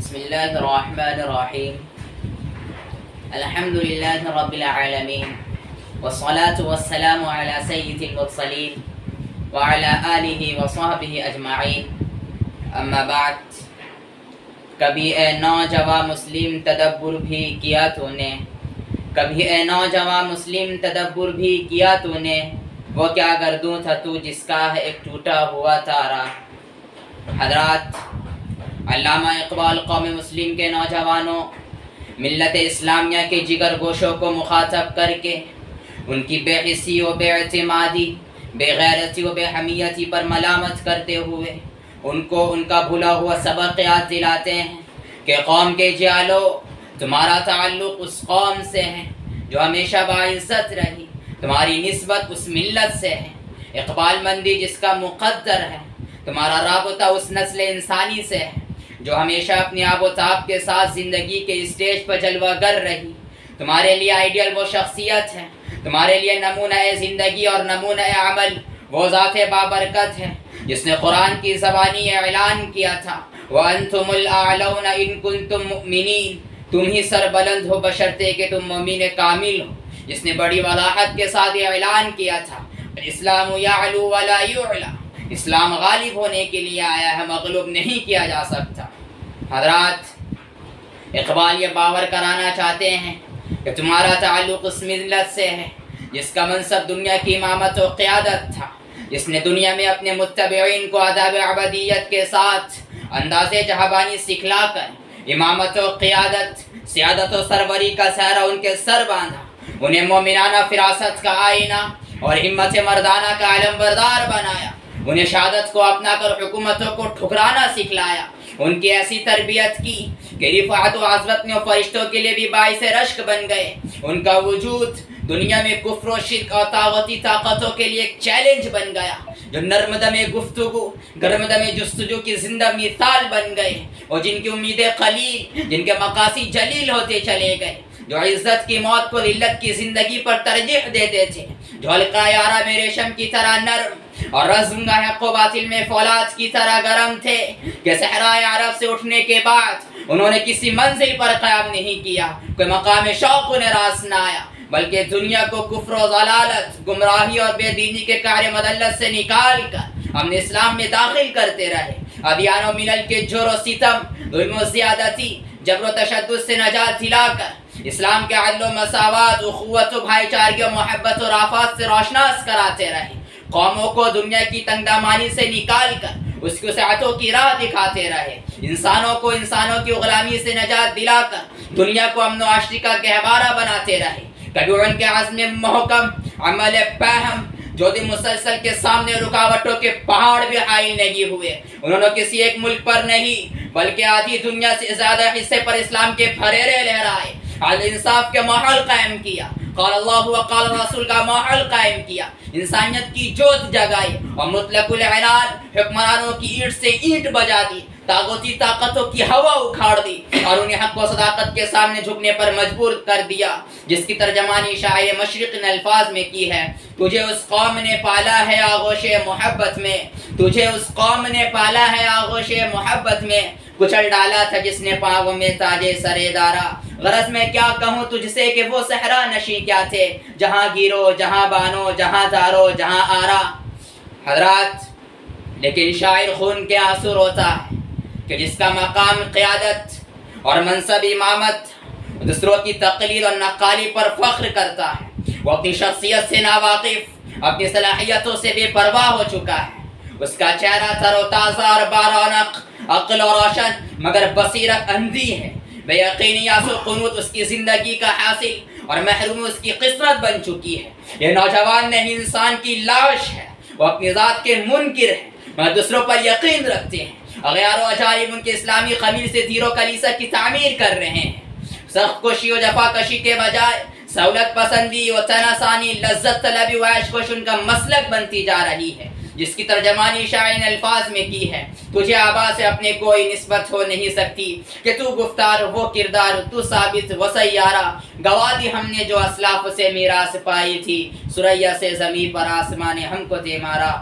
بسم الله الرحمن الرحيم. الحمد لله رب العالمين والصلاة والسلام على سيد المرسلين وعلى آلہ وصحبہ اجمعین. اما بعد. کبھی اے نوجوان مسلم تدبر بھی کیا تو نے، کبھی اے نوجوان مسلم تدبر بھی کیا تو نے، وہ کیا گردوں تھا تو جس کا ہے ایک ٹوٹا ہوا تارا. حضرات، علامہ اقبال قوم مسلم کے نوجوانوں، ملت اسلامیہ کے جگر گوشوں کو مخاطب کر کے ان کی بے حسی و بے اعتمادی، بے غیرتی و بے حمیتی پر ملامت کرتے ہوئے ان کو ان کا بھولا ہوا سبق یاد دلاتے ہیں کہ قوم کے جالو، تمہارا تعلق اس قوم سے ہے جو ہمیشہ باعزت رہی، تمہاری نسبت اس ملت سے ہے، اقبال مندی جس کا مقدر ہے، تمہارا رابطہ اس نسل انسانی سے ہے جو ہمیشہ اپنی آب و تاب کے ساتھ زندگی کے اسٹیج پر جلوہ گر رہی. تمہارے لیے آئیڈیل وہ شخصیت ہے، تمہارے لیے نمونہ زندگی اور نمونہ عمل وہ ذات بابرکت ہے جس نے قرآن کی زبانی اعلان کیا تھا وَأَنْتُمُ الْأَعْلَوْنَ إِن كُنتُم مُؤْمِنِينَ، تم ہی سربلند ہو بشرطے کہ تم مومن کامل ہو. جس نے بڑی وضاحت کے ساتھ یہ اعلان کیا تھا الاسلام یعلو ولا یعلا، اسلام غالب ہونے کے لیے آیا ہے، مغلوب نہیں کیا جا سکتا. حضرات، اقبال یہ باور کرانا چاہتے ہیں کہ تمہارا تعلق اس ملت سے ہے جس کا منصب دنیا کی امامت و قیادت تھا، جس نے دنیا میں اپنے متبعین کو آداب عبدیت کے ساتھ انداز جہبانی سکھلا کر امامت و قیادت، سیادت و سروری کا سہرا ان کے سر باندھا، انہیں مومنانہ فراست کا آئینہ اور ہمت مردانہ کا علم بردار بنایا، انہیں شہادت کو اپنا کر حکومتوں کو ٹھکرانا سکھلایا، ان کی ایسی تربیت کی کہ رفعت و عظمت میں فرشتوں کے لیے بھی باعث رشک بن گئے. ان کا وجود دنیا میں کفر و شرک اور طاغوتی طاقتوں کے لیے ایک چیلنج بن گیا، جو نرم دم گفتگو، گرم دم جستجو کی زندہ مثال بن گئے، اور جن کی امیدیں قلیل، جن کے مقاصد جلیل ہوتے چلے گئے، جو عزت کی موت کو ذلت کی زندگی پر ترجیح دیتے تھے، جو حلقہ یارہ میں ریشم کی طرح نرم اور رزمگاہ حق و باطل میں فولاد کی طرح گرم تھے کہ صحرائے عرب سے اٹھنے کے بعد انہوں نے کسی منزل پر قیام نہیں کیا، کوئی مقام شوق انہیں راس نہ آیا، بلکہ دنیا کو کفر و ضلالت، گمراہی اور بے دینی کے قعر مدلت سے نکال کر ہم اسلام میں داخل کرتے رہے. ادیان و ملل کے جور و ستم، ظلم و زیادتی، جبر و تشدد سے نجات دلا کر اسلام کے عدل و مساوات، اخوت و بھائی چارگی و محبت و رافات سے روشناس کراتے رہے، قوموں کو دنیا کی تنگ دامانی سے نکال کر اس کی وسعتوں کی راہ دکھاتے رہے، انسانوں کو انسانوں کی غلامی سے نجات دلا کر دنیا کو امن و عاشری کا گہوارہ بناتے رہے. کبھی ان کے عزم محکم، عمل پہم، جو دن مسلسل کے سامنے رکاوٹوں کے پہاڑ بھی حائل نہیں ہوئے. انہوں نے کسی ایک ملک پر نہیں بلکہ آدھی دنیا سے زیادہ حصے پر اسلام کے پھریرے لہرائے، عدل انصاف کے ماحول قائم کیا، قال اللہ و قال رسول کا ماحول قائم کیا، انسانیت کی جوت جگائی اور مطلق العنان حکمرانوں کی اینٹ سے اینٹ بجا دی، طاغوتی طاقتوں کی ہوا اکھاڑ دی اور انہیں حق و صداقت کے سامنے جھکنے پر مجبور کر دیا، جس کی ترجمانی شاعر مشرق نے الفاظ میں کی ہے تجھے اس قوم نے پالا ہے آغوش محبت میں، تجھے اس قوم نے پالا ہے آغوش محبت میں، کچل ڈالا تھا جس نے پاؤں میں تاج سرے دارا. غرض میں کیا کہوں تجھ سے کہ وہ صحرا نشیں کیا تھے، جہاں گیرو، جہاں بانو، جہاں دارو، جہاں آرا. حضرات، لیکن شاعر خون کے آنسو روتا ہے کہ جس کا مقام قیادت اور منصب امامت دوسروں کی تقلید اور نقالی پر فخر کرتا ہے، وہ اپنی شخصیت سے ناواقف، اپنی صلاحیتوں سے بے پرواہ ہو چکا ہے. اس کا چہرہ تر و تازہ اور بارونق، عقل و روشن مگر بصیرت اندھی ہے. بے یقینی یاس و قنوط اس کی زندگی کا حاصل اور محروم اس کی قسمت بن چکی ہے. یہ نوجوان نہیں، انسان کی لاش ہے، وہ اپنی ذات کے منکر ہیں مگر دوسروں پر یقین رکھتے ہیں. اغیار و عجائب ان کے اسلامی خمیر سے دیر و کلیسا کی تعمیر کر رہے ہیں. سخت کشی و جفا کشی کے بجائے سہولت پسندی و تناسانی، لذت طلبی و عیش کش ان کا مسلک بنتی جا رہی ہے، جس کی ترجمانی شاعر نے الفاظ میں کی ہے تجھے آبا سے اپنے کوئی نسبت ہو نہیں سکتی کہ تو گفتار وہ کردار، تو ثابت و سیارہ، گوا دی ہم نے جو اسلاف سے میراث پائی تھی، سریا سے زمین پر آسمان ہم کو دے مارا.